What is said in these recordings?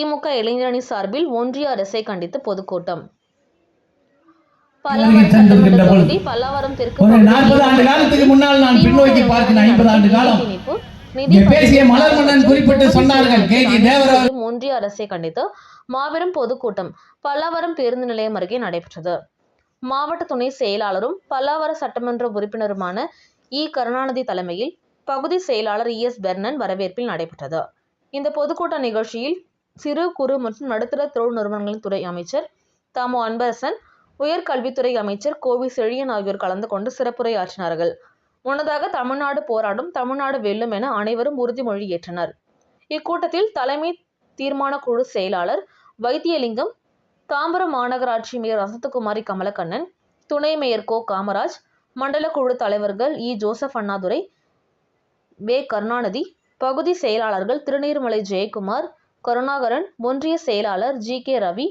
திமுக இளைஞரணி சார்பில் ஒன்றிய அரசை கண்டித்து பொதுக்கூட்டம். பல்லாவரம் தெற்கு ஒன்றிய அரசை கண்டித்து மாபெரும் பொதுக்கூட்டம் பல்லாவரம் பேருந்து நிலையம் அருகே நடைபெற்றது. மாவட்ட துணை செயலாளரும் பல்லாவர சட்டமன்ற உறுப்பினருமான இ. கருணாநிதி தலைமையில் பகுதி செயலாளர் எஸ். பெர்னன் வரவேற்பில் நடைபெற்றது. இந்த பொதுக்கூட்ட நிகழ்ச்சியில் சிறு குறு மற்றும் நடுத்தர தொழில் நிறுவனங்களின் துறை அமைச்சர் தாமோ அன்பரசன், உயர்கல்வித்துறை அமைச்சர் கோவி செழியன் ஆகியோர் கலந்து கொண்டு சிறப்புரை ஆற்றினார்கள். முன்னதாக தமிழ்நாடு போராடும், தமிழ்நாடு வெல்லும் என அனைவரும் உறுதிமொழி ஏற்றனர். இக்கூட்டத்தில் தலைமை தீர்மான குழு செயலாளர் வைத்தியலிங்கம், தாம்பரம் மாநகராட்சி மேயர் வசந்தகுமாரி கமலக்கண்ணன், துணை மேயர் கோ. காமராஜ், மண்டல குழு தலைவர்கள் இ. ஜோசப் அண்ணாதுரை, வே. கருணாநிதி, பகுதி செயலாளர்கள் திருநீர்மலை ஜெயக்குமார், கருணாகரன், ஒன்றிய செயலாளர் ஜி. கே. ரவி,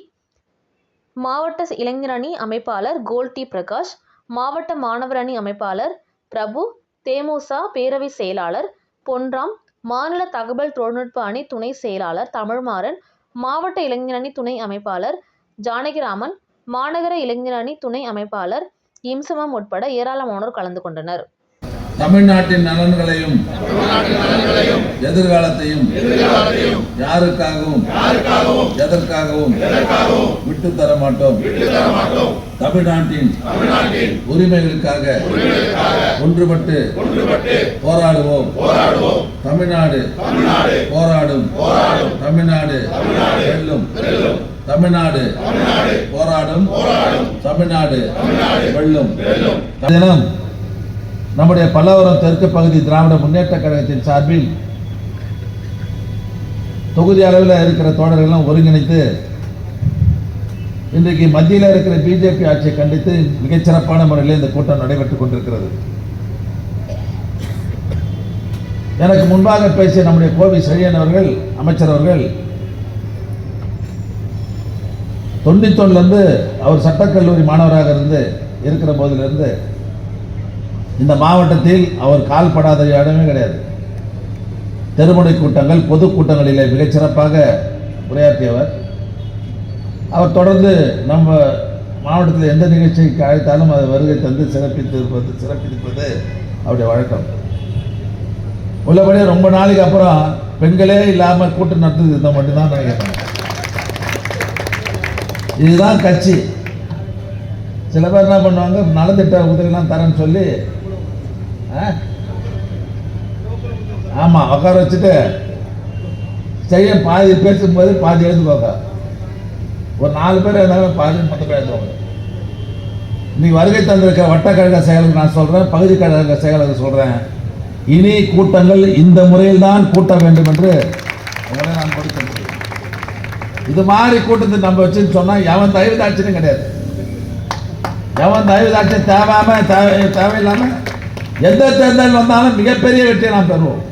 மாவட்ட இளைஞரணி அமைப்பாளர் கோல் டி. பிரகாஷ், மாவட்ட மாணவர் அணி அமைப்பாளர் பிரபு, தேமுச பேரவை செயலாளர் பொன்ராம், மாநில தகவல் தொழில்நுட்ப அணி துணை செயலாளர் தமிழ்மாறன், மாவட்ட இளைஞரணி துணை அமைப்பாளர் ஜானகிராமன், மாநகர இளைஞரணி துணை அமைப்பாளர் இம்சமம் உட்பட ஏராளமானோர் கலந்து கொண்டனர். தமிழ்நாட்டின் நலன்களையும் எதிர்காலத்தையும் யாருக்காகவும் எதற்காகவும் விட்டு தர மாட்டோம். தமிழ்நாட்டின் உரிமைகளுக்காக ஒன்றுபட்டு போராடுவோம். தமிழ்நாடு போராடும், தமிழ்நாடு வெல்லும். தமிழ்நாடு போராடும், தமிழ்நாடு வெல்லும். தினம் நம்முடைய பல்லாவரம் தெற்கு பகுதி திராவிட முன்னேற்ற கழகத்தின் சார்பில் தொகுதி அளவில் இருக்கிற தோழர்கள்லாம் ஒருங்கிணைத்து இன்றைக்கு மத்தியில் இருக்கிற பிஜேபி ஆட்சியை கண்டித்து மிகச்சிறப்பான முறையில் இந்த கூட்டம் நடைபெற்றுக் கொண்டிருக்கிறது. எனக்கு முன்பாக பேசிய நம்முடைய கோவி செழியன் அவர்கள், அமைச்சர் அவர்கள், 91 அவர் சட்டக்கல்லூரி மாணவராக இருக்கிற போதிலிருந்து இந்த மாவட்டத்தில் அவர் கால்படாத இடமே கிடையாது. தெருமுனை கூட்டங்கள், பொதுக்கூட்டங்களிலே மிகச்சிறப்பாக உரையாற்றியவர். அவர் தொடர்ந்து நம்ம மாவட்டத்தில் எந்த நிகழ்ச்சிக்கு அழைத்தாலும் அதை வருகை தந்து சிறப்பிப்பது அவருடைய வழக்கம். உள்ளபடியே ரொம்ப நாளைக்கு அப்புறம் பெண்களே இல்லாமல் கூட்டம் நடத்துது இந்த மட்டும்தான் நினைக்கிறேன். இதுதான் கட்சி. சில பேர் என்ன பண்ணுவாங்க, நலத்திட்ட உதவிலாம் தரேன்னு சொல்லி ஆமாம் உட்கார வச்சுட்டு செய்ய பாதி பேசும்போது பாதி எழுந்து போக, ஒரு 4 பேர் இருந்தாலும் பாதி மொத்த பேர் எழுதுவாங்க. இன்னைக்கு வருகை தந்திருக்கிற வட்டக்கழக செயலருக்கு நான் சொல்கிறேன், பகுதி கழக செயலருக்கு சொல்கிறேன், இனி கூட்டங்கள் இந்த முறையில் தான் கூட்ட வேண்டும் என்று உங்களை நான் கொடுக்க முடியும். இது மாதிரி கூட்டத்தை நம்ம வச்சுன்னு சொன்னால் எவன் தயவு தாட்சியும் கிடையாது. எவன் தயவு தாட்சியம் தேவையில்லாமல் எந்த தேர்தல் வந்தாலும் மிகப்பெரிய வெற்றியை நாம் பெறுவோம்.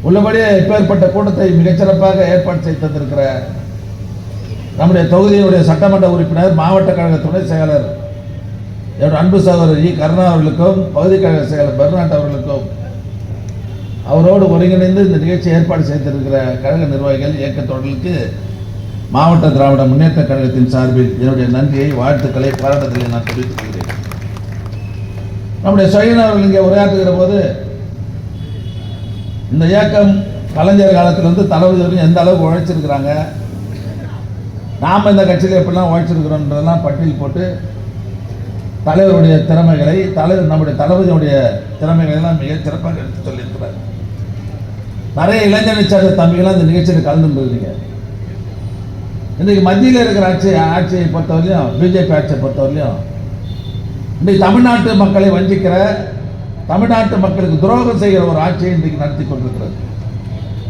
உள்ளபடியே இப்பேற்பட்ட கூட்டத்தை மிகச்சிறப்பாக ஏற்பாடு செய்து தந்திருக்கிற நம்முடைய தொகுதியினுடைய சட்டமன்ற உறுப்பினர், மாவட்ட கழக துணை செயலாளர் என்னுடைய அன்பு சகோதரர் இ. கருணா அவர்களுக்கும், பகுதி கழக செயலர் பெர்னாட் அவர்களுக்கும், அவரோடு ஒருங்கிணைந்து இந்த நிகழ்ச்சி ஏற்பாடு செய்திருக்கிற கழக நிர்வாகிகள், இயக்கத்தோழர்களுக்கு மாவட்ட திராவிட முன்னேற்ற கழகத்தின் சார்பில் என்னுடைய நன்றியை, வாழ்த்துக்களை, பாராட்டுதலை நான் தெரிவித்துக் கொள்கிறேன். நம்முடைய செழியன் அவர்கள் இங்கே உரையாற்றுகிற போது இந்த இயக்கம் கலைஞர் காலத்திலிருந்து தளபதி வரையும் எந்த அளவுக்கு உழைச்சிருக்கிறாங்க, நாம் இந்த கட்சியில் எப்படிலாம் உழைச்சிருக்கிறோன்றதெல்லாம் பட்டியல் போட்டு தலைவருடைய திறமைகளை, நம்முடைய தளபதியுடைய திறமைகளெல்லாம் மிக சிறப்பாக எடுத்து சொல்லியிருக்கிறார். நிறைய இளைஞர் சார்ந்த தம்பிகளாம் இந்த நிகழ்ச்சியில் கலந்துருக்கீங்க. இன்றைக்கு மத்தியில் இருக்கிற ஆட்சியை பொறுத்தவரையும், பிஜேபி ஆட்சியை பொறுத்தவரையும் இன்றைக்கு தமிழ்நாட்டு மக்களை வஞ்சிக்கிற, தமிழ்நாட்டு மக்களுக்கு துரோகம் செய்கிற ஒரு ஆட்சியை இன்றைக்கு நடத்தி கொண்டிருக்கிறது.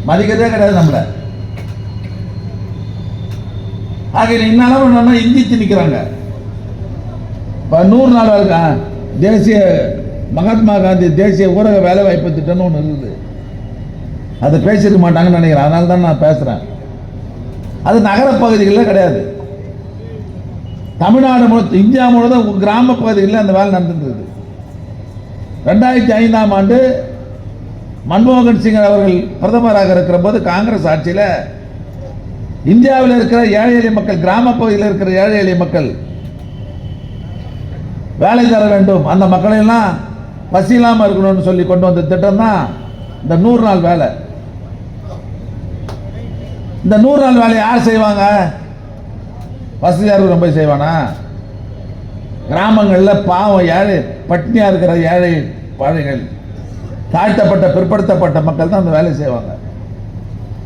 மதிக்கிறதே கிடையாது நம்மள. ஆக இன்னளவு என்னன்னா இந்தி திணிக்கிறாங்க. இப்போ 100 நாள் இருக்கா தேசிய மகாத்மா காந்தி தேசிய ஊரக வேலை வாய்ப்பு திட்டம்னு ஒன்று இருக்குது. அதை பேசிருக்க மாட்டாங்கன்னு நினைக்கிறேன். அதனால தான் நான் பேசுகிறேன். அது நகர பகுதிகளில் கிடையாது. தமிழ்நாடு முழுவதும், இந்தியா முழுவதும் கிராம பகுதிகளில் அந்த வேலை நடந்துருக்குது. 2005ஆம் ஆண்டு மன்மோகன் சிங் அவர்கள் பிரதமராக இருக்கிற போது காங்கிரஸ் ஆட்சியில் இந்தியாவில் இருக்கிற ஏழை எளிய மக்கள், கிராம பகுதியில் இருக்கிற ஏழை எளிய மக்கள் வேலை தர வேண்டும், அந்த மக்களை எல்லாம் பசி இல்லாமல் இருக்கணும்னு சொல்லி கொண்டு வந்த திட்டம் தான் இந்த 100 நாள் வேலை. இந்த 100 நாள் வேலையை யார் செய்வாங்க? வசதியார்கள் ரொம்ப செய்வானா? கிராமங்களில் பாவம் ஏழை பட்டினியாக இருக்கிற ஏழை பாழைகள், தாழ்த்தப்பட்ட பிற்படுத்தப்பட்ட மக்கள் தான் அந்த வேலையை செய்வாங்க.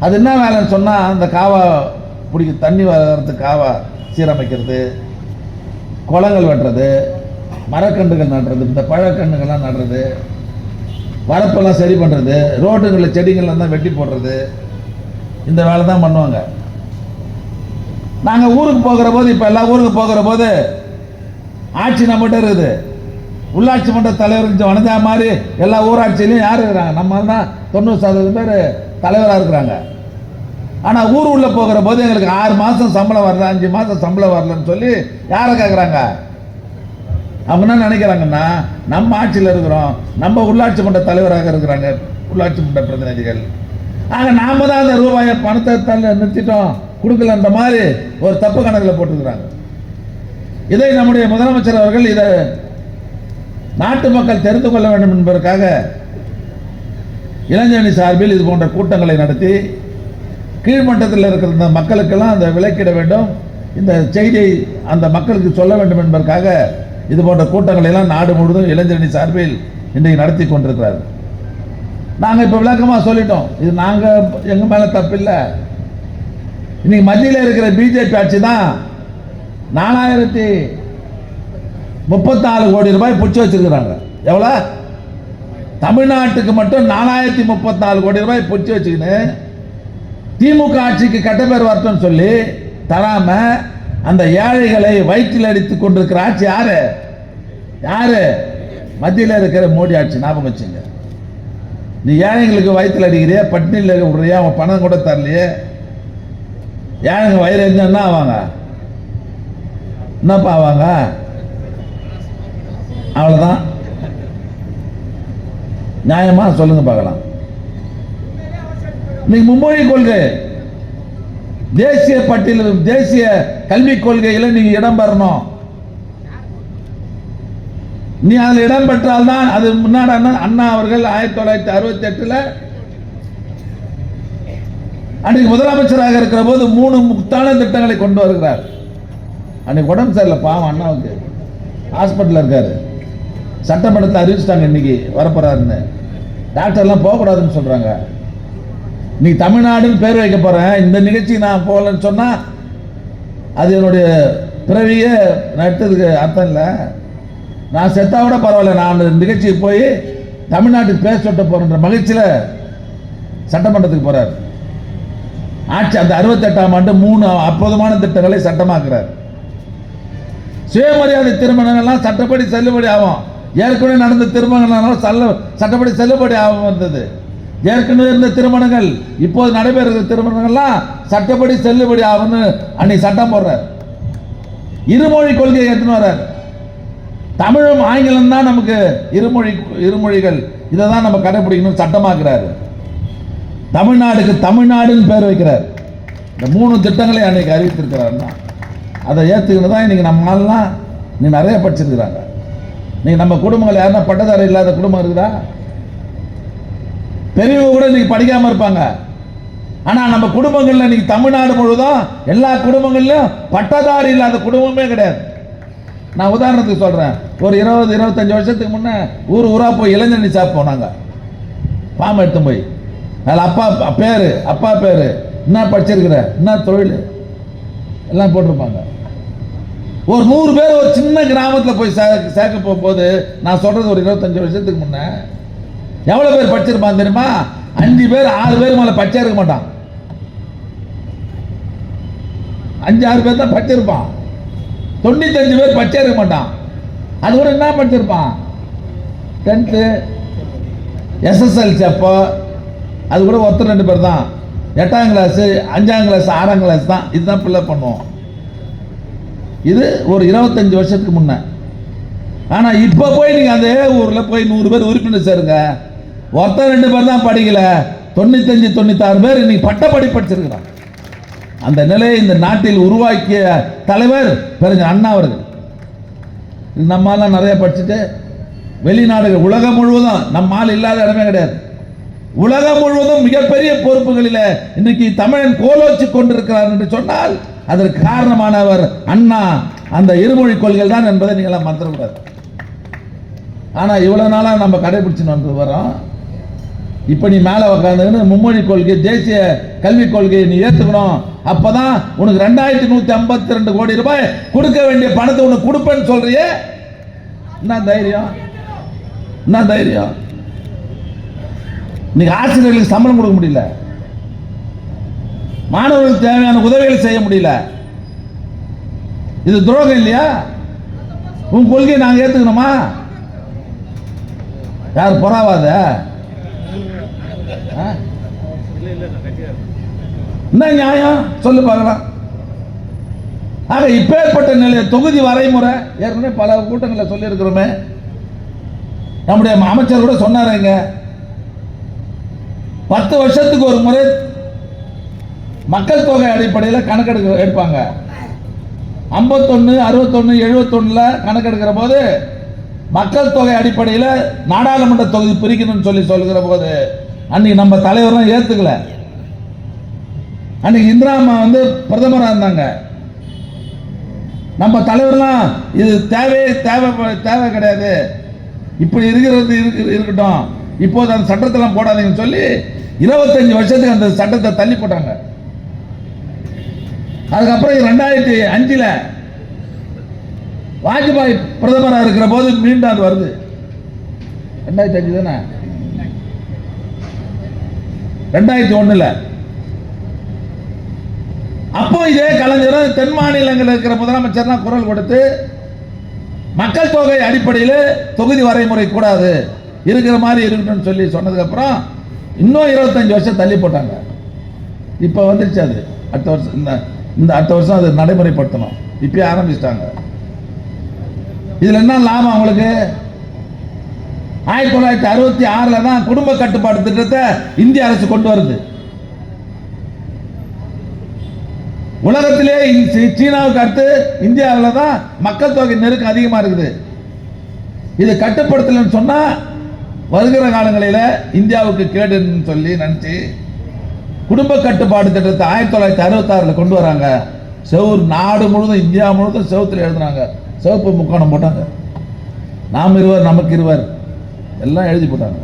அது என்ன வேலைன்னு சொன்னால், அந்த காவா பிடிக்க தண்ணி வர்றதுக்கு காவா சீரமைக்கிறது, குளங்கள் வெட்டுறது, மரக்கன்றுகள் நடுறது, இந்த பழக்கன்றுகள்லாம் நடுறது, வரப்பெல்லாம் சரி பண்ணுறது, ரோடுகளில் செடிகள்லாம் தான் வெட்டி போடுறது, இந்த வேலை தான் பண்ணுவாங்க. நாங்கள் ஊருக்கு போகிற போது, இப்போ எல்லா ஊருக்கு போகிற போது ஆட்சி நம்மகிட்ட இருக்குது. உள்ளாட்சி மன்ற தலைவர் வனஜா மாதிரி எல்லா ஊராட்சியிலையும் யார் இருக்கிறாங்க? நம்ம தான் 90% பேர் தலைவராக இருக்கிறாங்க. ஆனால் ஊர் உள்ள போகிற போது எங்களுக்கு 6 மாதம் சம்பளம் வரல, 5 மாதம் சம்பளம் வரலன்னு சொல்லி யாரை கேட்குறாங்க? அவங்க என்ன நினைக்கிறாங்கன்னா, நம்ம ஆட்சியில் இருக்கிறோம், நம்ம உள்ளாட்சி மன்ற தலைவராக இருக்கிறாங்க உள்ளாட்சி மன்ற பிரதிநிதிகள், ஆக நாம தான் அந்த ரூபாயை பணத்தை நிறுத்திட்டோம் கொடுக்கலன்ற மாதிரி ஒரு தப்பு கணக்கில் போட்டுக்கிறாங்க. இதை நம்முடைய முதலமைச்சர் அவர்கள் இதை நாட்டு மக்கள் தெரிந்து கொள்ள வேண்டும் என்பதற்காக இளைஞரணி சார்பில் இது போன்ற கூட்டங்களை நடத்தி கீழ்மட்டத்தில் இருக்கிற இந்த மக்களுக்கெல்லாம் அந்த விலக்கிட வேண்டும், இந்த செய்தியை அந்த மக்களுக்கு சொல்ல வேண்டும் என்பதற்காக இது போன்ற கூட்டங்களை எல்லாம் நாடு முழுவதும் இளைஞரணி சார்பில் இன்றைக்கு நடத்தி கொண்டிருக்கிறார்கள். நாங்கள் இப்போ விளக்கமாக சொல்லிட்டோம், இது நாங்கள் எங்கள் மேலே தப்பில்லை. இன்னைக்கு மத்தியில் இருக்கிற பிஜேபி ஆட்சி தான் 4034 கோடி ரூபாய் பிடிச்சி வச்சிருக்கிறாங்க. எவ்வளோ? தமிழ்நாட்டுக்கு மட்டும் 4034 கோடி ரூபாய் பிடிச்சி வச்சுக்கின்னு திமுக ஆட்சிக்கு கெட்ட பேர் வரட்டும்னு சொல்லி தராம அந்த ஏழைகளை வயிற்றில் அடித்துக் கொண்டிருக்கிற ஆட்சி யாரு? யாரு? மத்தியில் இருக்கிற மோடி ஆட்சி. ஞாபகம் வச்சுங்க. நீ ஏழைங்களுக்கு வயிற்றில் அடிக்கிறிய, பட்டினியில் விடுறியா, அவன் பணம் கூட தரலையே, ஏழைங்க வயிறு என்ன ஆவாங்க? என்னப்பா ஆவாங்க? அவ்வளோதான். நியாயமா சொல்லுங்க பார்க்கலாம். இன்னைக்கு மும்மொழி கொள்கை, தேசிய பட்டியலில் தேசிய கல்விக் கொள்கையில் நீங்க இடம் பெறணும். நீ அதில் இடம் பெற்றால்தான் அது முன்னாடி அண்ணா அவர்கள் 1968 அன்றைக்கு முதலமைச்சராக இருக்கிற போது 3 முக்கியமான திட்டங்களை கொண்டு வருகிறார். அன்னைக்கு உடம்பு சரியில்லை பாவம், அண்ணாவுக்கு ஹாஸ்பிட்டலில் இருக்காரு. சட்டமன்றத்தில் அறிவிச்சிட்டாங்க இன்னைக்கு வரப்போறாருன்னு. டாக்டர்லாம் போகக்கூடாதுன்னு சொல்றாங்க. நீ தமிழ்நாடுன்னு பேர் வைக்க போறேன், இந்த நிகழ்ச்சி நான் போகலன்னு சொன்னா அது என்னுடைய பிறவியே நட்டதுக்கு அர்த்தம் இல்லை. நான் செத்தா கூட பரவாயில்ல, நான் அந்த நிகழ்ச்சிக்கு போய் தமிழ்நாட்டுக்கு பேச சொல்ல போறேன்ற மகிழ்ச்சியில் சட்டமன்றத்துக்கு போறார். ஆட்சி அந்த 68ஆம் ஆண்டு 3 அற்புதமான திட்டங்களை சட்டமாக்குறார். சுயமரியாதை திருமணங்கள்லாம் சட்டப்படி செல்லுபடி ஆகும். ஏற்கனவே நடந்த திருமணங்கள்லாம் சட்டப்படி செல்லுபடி ஆகும் வந்தது. ஏற்கனவே இருந்த திருமணங்கள் இப்போது நடைபெறுகிற திருமணங்கள்லாம் சட்டப்படி செல்லுபடி ஆகும்னு அன்னைக்கு சட்டம் போடுறார். இருமொழி கொள்கையை எடுத்துன்னு வர்றார். தமிழும் ஆங்கிலம் தான் நமக்கு இருமொழிகள், இதை தான் நம்ம கடைபிடிக்கணும் சட்டமாக்குறாரு. தமிழ்நாடுக்கு தமிழ்நாடுன்னு பேர் வைக்கிறார். இந்த 3 திட்டங்களை அன்னைக்கு அறிவித்திருக்கிறாருன்னா அதை ஏற்றுக்கிட்டு தான் இன்னைக்கு நம்ம நாளெலாம் நீ நிறைய படிச்சிருக்கிறாங்க. இன்னைக்கு நம்ம குடும்பங்கள் யாருன்னா பட்டதாரி இல்லாத குடும்பம் இருக்குதா? பெரியவங்க கூட இன்னைக்கு படிக்காமல் இருப்பாங்க. ஆனால் நம்ம குடும்பங்களில் இன்னைக்கு தமிழ்நாடு முழுவதும் எல்லா குடும்பங்கள்லையும் பட்டதாரி இல்லாத குடும்பமே கிடையாது. நான் உதாரணத்துக்கு சொல்கிறேன், ஒரு 20-25 வருஷத்துக்கு முன்னே ஊராக போய் இளைஞரணி சாப்பிட்டு போனாங்க. ஃபார்ம் எடுத்து போய் அதில் அப்பா பேர் என்ன படிச்சிருக்கிற, என்ன தொழில் எல்லாம் போட்டிருப்பாங்க. ஒரு 100 பேர் ஒரு சின்ன கிராமத்தில் போய் சேர்க்க போகும்போது, நான் சொல்கிறது ஒரு 25 வருஷத்துக்கு முன்னே எவ்வளோ பேர் படிச்சிருப்பான் தெரியுமா? 5 பேர் 6 பேர் மேலே படிச்சே இருக்க மாட்டான். 5-6 பேர் தான் படிச்சிருப்பான். 95 பேர் படிச்சே இருக்க மாட்டான். அது கூட என்ன படிச்சிருப்பான்? 10th SSLC அப்போ அது கூட 1-2 பேர் தான். 8ஆம் கிளாஸு 5ஆம் கிளாஸ் 6ஆம் கிளாஸ் தான். இதுதான் பிள்ளை பண்ணுவோம். இது ஒரு 25 வருஷத்துக்கு முன்ன. ஆனால் இப்போ போய் நீங்கள் அதே ஊரில் போய் 100 பேர் உறுப்பினர் சேருங்க, ஒருத்தர் 2 பேர் தான் படிக்கல, 95 96 பேர் இன்னைக்கு பட்டப்படி படிச்சிருக்கிறாங்க. அந்த நிலையை இந்த நாட்டில் உருவாக்கிய தலைவர் பெருஞ்சர் அண்ணா அவர்கள். நம்மளாம் நிறைய படிச்சுட்டு வெளிநாடுகள் உலகம் முழுவதும் நம்ம ஆள் இல்லாத இடமே கிடையாது. உலகம் முழுவதும் மிகப்பெரிய பொறுப்புகளில் இன்றைக்கு தமிழன் கோலோச்சி கொண்டிருக்கிறார் என்று சொன்னால் அதற்கு காரணமானவர் அண்ணா. அந்த இருமொழி கொள்கைகள் தான் என்பதை நீங்களாம் மறந்துடக்கூடாது. ஆனால் இவ்வளோ நாளாக நம்ம கடைபிடிச்சுன்னு வந்து வரோம். இப்போ நீ மேலே உட்காந்துன்னு மும்மொழி கொள்கை, தேசிய கல்விக் கொள்கையை நீ ஏற்றுக்கணும், அப்போதான் உனக்கு 2152 கோடி ரூபாய் கொடுக்க வேண்டிய பணத்தை உனக்கு கொடுப்பேன்னு சொல்றியே. என்ன தைரியம்? என்ன தைரியம்? இன்னைக்கு ஆசிரியர்களுக்கு சம்பளம் கொடுக்க முடியல, மாணவர்களுக்கு தேவையான உதவிகள் செய்ய முடியல. இது துரோகம் இல்லையா? உன் கொள்கையை நாங்கள் ஏற்றுக்கணுமா? யார் பொறாவாத? என்ன நியாயம் சொல்லு பார்க்கலாம். ஆக இப்பேற்பட்ட நிலைய தொகுதி வரைமுறை ஏற்கனவே பல கூட்டங்களில் சொல்லி இருக்கிறோமே. நம்முடைய அமைச்சர் கூட சொன்னாருங்க, 10 வருஷத்துக்கு ஒரு முறை மக்கள் தொகை அடிப்படையில் கணக்கெடுக்க எடுப்பாங்க. 51, 61, 71 கணக்கெடுக்கிற போது மக்கள் தொகை அடிப்படையில் நாடாளுமன்ற தொகுதி பிரிக்கணும்னு சொல்லுகிற போது அன்னைக்கு நம்ம தலைவரும் ஏத்துக்கல. அன்னைக்கு இந்திரா அம்மா பிரதமராக இருந்தாங்க. நம்ம தலைவர்லாம் இது தேவை கிடையாது, இப்படி இருக்கிறது இருக்கட்டும், இப்போது அந்த சட்டத்தெல்லாம் போடாதீங்கன்னு சொல்லி 25 வருஷத்துக்கு அந்த சட்டத்தை தள்ளி போட்டாங்க. அதுக்கப்புறம் 2005 வாஜ்பாய் பிரதமராக இருக்கிற போது மீண்டும் அது வருது. 2005 தானே, 2001 அப்போ இதே கலைஞர் தென் மாநிலங்களில் இருக்கிற முதலமைச்சர்லாம் குரல் கொடுத்து மக்கள் தொகை அடிப்படையில் தொகுதி வரைமுறை கூடாது, இருக்கிற மாதிரி இருக்கணும்னு சொல்லி சொன்னதுக்கு அப்புறம் இன்னும் 25 வருஷம் தள்ளி போட்டாங்க. இப்போ வந்துருச்சு அது. அடுத்த வருஷம் இந்த அடுத்த வருஷம் அது நடைமுறைப்படுத்தணும். இப்பயே ஆரம்பிச்சிட்டாங்க. இதுல என்ன லாபம் அவங்களுக்கு? 1966 தான் குடும்ப கட்டுப்பாடு திட்டத்தை இந்திய அரசு கொண்டு வருது. உலகத்திலே சீனாவுக்கு அடுத்து இந்தியாவில் தான் மக்கள் தொகை நெருக்கம் அதிகமாக இருக்குது. இது கட்டுப்படுத்தலன்னு சொன்னா வருகிற காலங்களில் இந்தியாவுக்கு கேடுன்னு சொல்லி நினைச்சு குடும்ப கட்டுப்பாடு திட்டத்தை 1966 கொண்டு வராங்க. செவ்வூர் நாடு முழுவதும், இந்தியா முழுவதும் செவத்தில் எழுதுனாங்க, சிவப்பு முக்கோணம் போட்டாங்க. நாம் இருவர் நமக்கு இருவர் எல்லாம் எழுதி போட்டாங்க.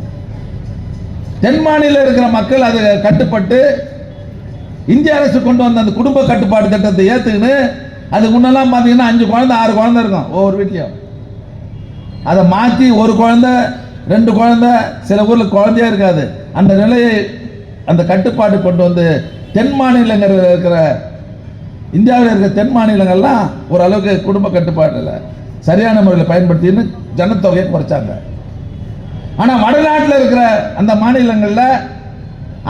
தென் மாநில இருக்கிற மக்கள் அதை கட்டுப்பட்டு இந்திய அரசு கொண்டு வந்த அந்த குடும்ப கட்டுப்பாடு திட்டத்தை ஏற்றுக்கின்னு, அதுக்கு முன்னெல்லாம் பார்த்தீங்கன்னா 5 குழந்தை 6 குழந்தை இருக்கும் ஒவ்வொரு வீட்லையும். அதை மாற்றி 1 குழந்தை 2 குழந்தை, சில ஊரில் குழந்தையே இருக்காது. அந்த நிலையை அந்த கட்டுப்பாடு கொண்டு வந்து தென் மாநிலங்கள் இருக்கிற இந்தியாவில் இருக்கிற தென் மாநிலங்கள்லாம் ஓரளவுக்கு குடும்ப கட்டுப்பாட்டில் சரியான முறையில் பயன்படுத்தின்னு ஜனத்தொகையை குறைச்சாங்க. ஆனால் வடநாட்டில் இருக்கிற அந்த மாநிலங்களில்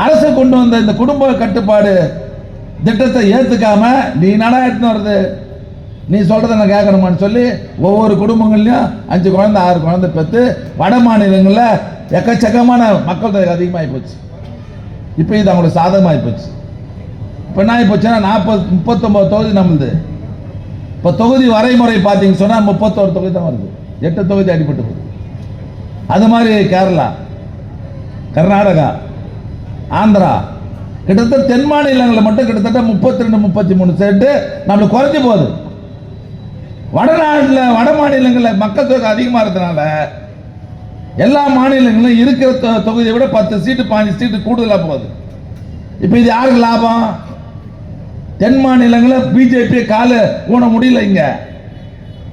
அரசு கொண்டு வந்த இந்த குடும்ப கட்டுப்பாடு திட்டத்தை ஏற்றுக்காம நீ நடா எடுத்துன்னு வருது, நீ சொல்றத நான் கேட்கணுமான்னு சொல்லி ஒவ்வொரு குடும்பங்கள்லையும் 5 குழந்தை 6 குழந்தை பெற்று வட மாநிலங்களில் எக்கச்சக்கமான மக்கள் தொகை அதிகமாகி போச்சு. இப்போ இது அவங்களுக்கு சாதகமாகி போச்சு. இப்போ என்ன ஆகி போச்சுன்னா 39 தொகுதி நம்மளுது. இப்போ தொகுதி வரைமுறை பார்த்தீங்கன்னு சொன்னால் 31 தொகுதி தான் வருது, 8 தொகுதி அடிபட்டு போகுது. அது மாதிரி கேரளா, கர்நாடகா, ஆந்திரா, கிட்டத்தட்ட தென் மாநிலங்களில் மட்டும் கிட்டத்தட்ட 32 33 சேர்த்து நம்மளுக்கு குறைஞ்சி போகுது. வடநாட்டில் வட மாநிலங்களில் மக்கள் தொகை அதிகமாக இருக்கிறதுனால எல்லா மாநிலங்களும் இருக்கிற தொகுதியை விட 10 சீட்டு 15 சீட்டு கூடுதலாக போகுது. இப்போ இது யாருக்கு லாபம்? தென் மாநிலங்களில் பிஜேபி காலை ஊன முடியல, இங்க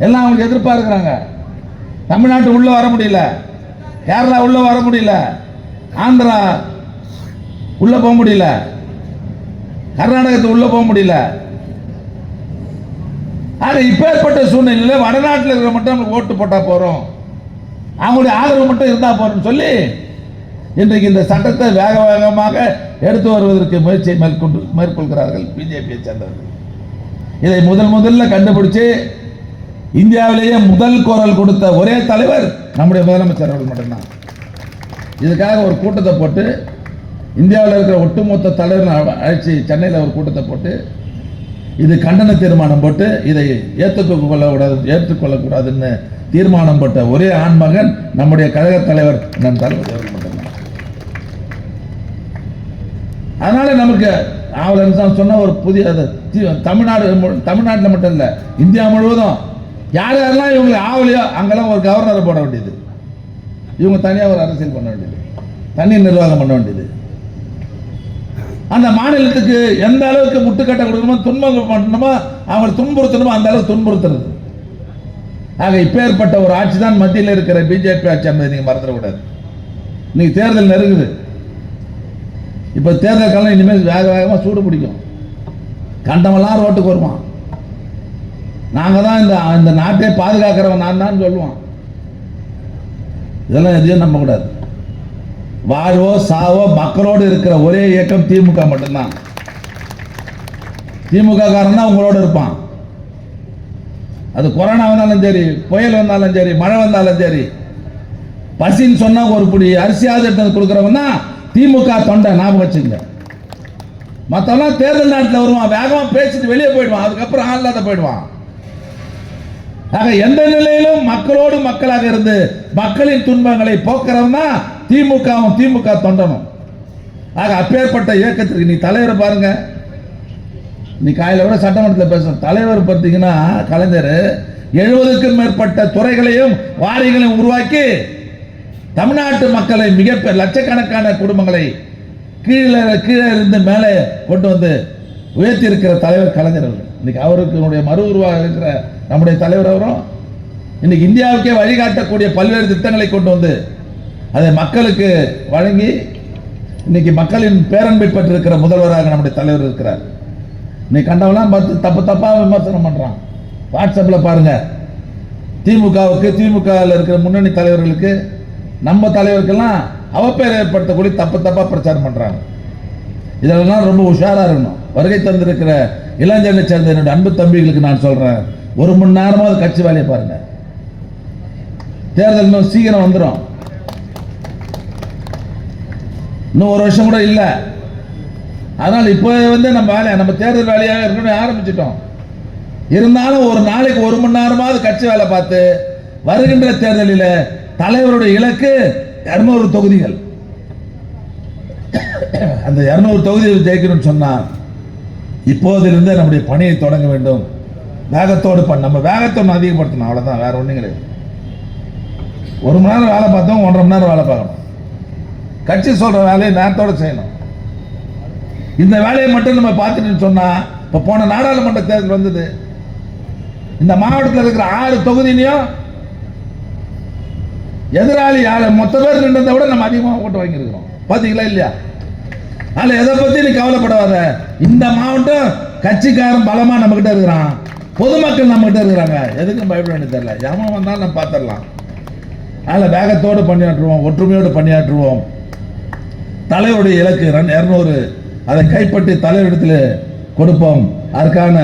எல்லாம் அவங்களுக்கு எதிர்ப்பாக இருக்கிறாங்க. தமிழ்நாட்டு உள்ள வர முடியல, கேரளா உள்ள வர முடியல, ஆந்திரா உள்ள போக முடியல, கர்நாடகத்துக்கு உள்ள போக முடியல. ஆக இப்பேற்பட்ட சூழ்நிலையில் வடநாட்டில் இருக்கிற மட்டும் நமக்கு ஓட்டு போட்டா போறோம், அவங்களுடைய ஆதரவு மட்டும் இருந்தா போறோம்னு சொல்லி இன்றைக்கு இந்த சட்டத்தை வேக வேகமாக எடுத்து வருவதற்கு முயற்சியை மேற்கொள்கிறார்கள் பிஜேபியை சேர்ந்தவர்கள். இதை முதல்ல கண்டுபிடிச்சு இந்தியாவிலேயே முதல் குரல் கொடுத்த ஒரே தலைவர் நம்முடைய முதலமைச்சர் அவர்கள் மட்டும்தான். இதுக்காக ஒரு கூட்டத்தை போட்டு இந்தியாவில் இருக்கிற ஒட்டுமொத்த தலைவர் அழைச்சி சென்னையில் ஒரு கூட்டத்தை போட்டு இது கண்டன தீர்மானம் போட்டு இதை ஏற்றுக்கொள்ளக்கூடாதுன்னு தீர்மானம் போட்ட ஒரே ஆண்மகன் நம்முடைய கழக தலைவர் நம் தலைவர் அவர்கள் மட்டும்தான். அதனால நமக்கு ஆவலன் சொன்ன ஒரு புதிய தமிழ்நாட்டில் மட்டும் இல்லை, இந்தியா முழுவதும் யார் யாரெல்லாம் இவங்களை ஆவலையோ அங்கெல்லாம் ஒரு கவர்னரை போட வேண்டியது, இவங்க தனியாக ஒரு அரசியல் பண்ண வேண்டியது, தனி நிர்வாகம் பண்ண வேண்டியது. அந்த மாநிலத்துக்கு எந்த அளவுக்கு முட்டுக்கட்டை கொடுக்கணுமோ, துன்பம் பண்ணணுமோ, அவங்களை துன்புறுத்தணுமோ அந்த அளவுக்கு துன்புறுத்துறது. ஆக இப்பேற்பட்ட ஒரு ஆட்சி தான் மத்தியில் இருக்கிற பிஜேபி ஆட்சி என்பதை நீங்க மறந்துடக்கூடாது. இன்னைக்கு தேர்தல் நெருங்குது. இப்ப தேர்தல் காலம் இனிமேல் வேக வேகமா சூடு பிடிக்கும். கண்டமெல்லாம் ரோட்டுக்கு வருவான். நாங்க தான் இந்த நாட்டை பாதுகாக்கிறவன் நான் தான் சொல்லுவான். இதெல்லாம் எதையும் நம்ப கூடாது. வாழ்வோ சாவோ மக்களோடு இருக்கிற ஒரே இயக்கம் திமுக மட்டும்தான். திமுக காரன் தான் உங்களோட இருப்பான். அது கொரோனா வந்தாலும் சரி, புயல் வந்தாலும் சரி, மழை வந்தாலும் சரி, பசின்னு சொன்னா ஒரு புடி அரிசியாவது எடுத்து கொடுக்குறவன் தான் திமுக தொண்டை. ஞாபகம் வச்சுங்க. மற்றவெல்லாம் தேர்தல் நேரத்தில் வருவான், வேகமா பேசிட்டு வெளியே போயிடுவான், அதுக்கப்புறம் ஆள்லாத போயிடுவான். ஆக எந்த நிலையிலும் மக்களோடு மக்களாக இருந்து மக்களின் துன்பங்களை போக்குறவன் தான் திமுக தொண்டனும். ஆக அப்பேற்பட்ட இயக்கத்திற்கு நீ தலைவரை பாருங்க. நீ காலையில விட சட்டமன்றத்தில் பேச தலைவர் பார்த்தீங்கன்னா கலைஞர் 70க்கும் மேற்பட்ட துறைகளையும் வாரியங்களையும் உருவாக்கி தமிழ்நாட்டு மக்களை மிக லட்சக்கணக்கான குடும்பங்களை கீழே இருந்து மேலே கொண்டு வந்து உயர்த்தி இருக்கிற தலைவர் கலைஞர் அவர்கள். இன்னைக்கு அவருக்கு மறு உருவாக இருக்கிற நம்முடைய தலைவர் அவரும் இன்னைக்கு இந்தியாவுக்கே வழிகாட்டக்கூடிய பல்வேறு திட்டங்களை கொண்டு வந்து அதை மக்களுக்கு வழங்கி இன்னைக்கு மக்களின் பேரன்பை பெற்றிருக்கிற முதல்வராக நம்முடைய தலைவர் இருக்கிறார். இன்னைக்கு கண்டவெல்லாம் பார்த்து தப்பா விமர்சனம் பண்றான். வாட்ஸ்அப்பில் பாருங்க, திமுகவில் இருக்கிற முன்னணி தலைவர்களுக்கு நம்ம தலைவருக்கெல்லாம் அவப்பெயர் ஏற்படுத்தக்கூடிய தப்பா பிரச்சாரம் பண்றாங்க. இதெல்லாம் ரொம்ப உஷாரா இருக்கணும். வருகை தந்திருக்கிற இளைஞர்களை சேர்ந்த என்னுடைய அன்பு தம்பிகளுக்கு நான் சொல்றேன், 1 மணி நேரமாவது கட்சி வேலையை பாருங்க. தேர்தல் இன்னும் சீக்கிரம் வந்துடும். இன்னும் 1 வருஷம் கூட இல்லை. அதனால இப்போ நம்ம தேர்தல் வேலையாக இருக்கணும் ஆரம்பிச்சிட்டோம். இருந்தாலும் ஒரு நாளைக்கு 1 மணி நேரமாவது கட்சி வேலை பார்த்து வருகின்ற தேர்தலில் தலைவருடைய இலக்கு 200 தொகுதிகள். அந்த 200 தொகுதிகள் ஜெயிக்கணும்னு சொன்னா இப்போதிலிருந்து நம்முடைய பணியை தொடங்க வேண்டும். வேகத்தோடு நம்ம வேகத்தை அதிகப்படுத்தணும், அவ்வளவுதான், வேற ஒன்றும் கிடையாது. 1 மணி நேரம் வேலை பார்த்தோம், 1.5 மணி நேரம் வேலை பார்க்கணும். கட்சி சொல்ற வேலையை நேரத்தோட செய்யணும். இந்த வேலையை மட்டும் நம்ம பார்த்துட்டு சொன்னா, இப்ப போன நாடாளுமன்ற தேர்தல் வந்தது, இந்த மாவட்டத்தில் இருக்கிற 6 தொகுதியிலையும் எதிராளி மொத்த பேர் நின்றதை விட நம்ம அதிகமாக ஓட்டு வாங்கியிருக்கிறோம். பாத்தீங்களா இல்லையா? அதில் எதை பத்தி நீ கவலைப்படாத. இந்த மாவட்டம் கட்சிக்காரன் பலமா நம்ம கிட்ட இருக்கிறான், பொதுமக்கள் நம்ம கிட்ட இருக்கிறாங்க. எதுக்கும் பயப்பட வேண்டியது தெரியல. எவன் வந்தாலும் நம்ம பார்த்துடலாம். அதில் வேகத்தோடு பணியாற்றுவோம், ஒற்றுமையோடு பணியாற்றுவோம். தலைவருடைய இலக்கு 200, அதை கைப்பற்றி தலைவரிடத்தில் கொடுப்போம். அதற்கான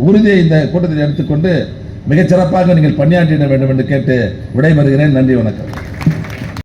உறுதியை இந்த கூட்டத்தில் எடுத்துக்கொண்டு மிகச்சிறப்பாக நீங்கள் பணியாற்றிட வேண்டும் என்று கேட்டு விடைபெறுகிறேன். நன்றி, வணக்கம்.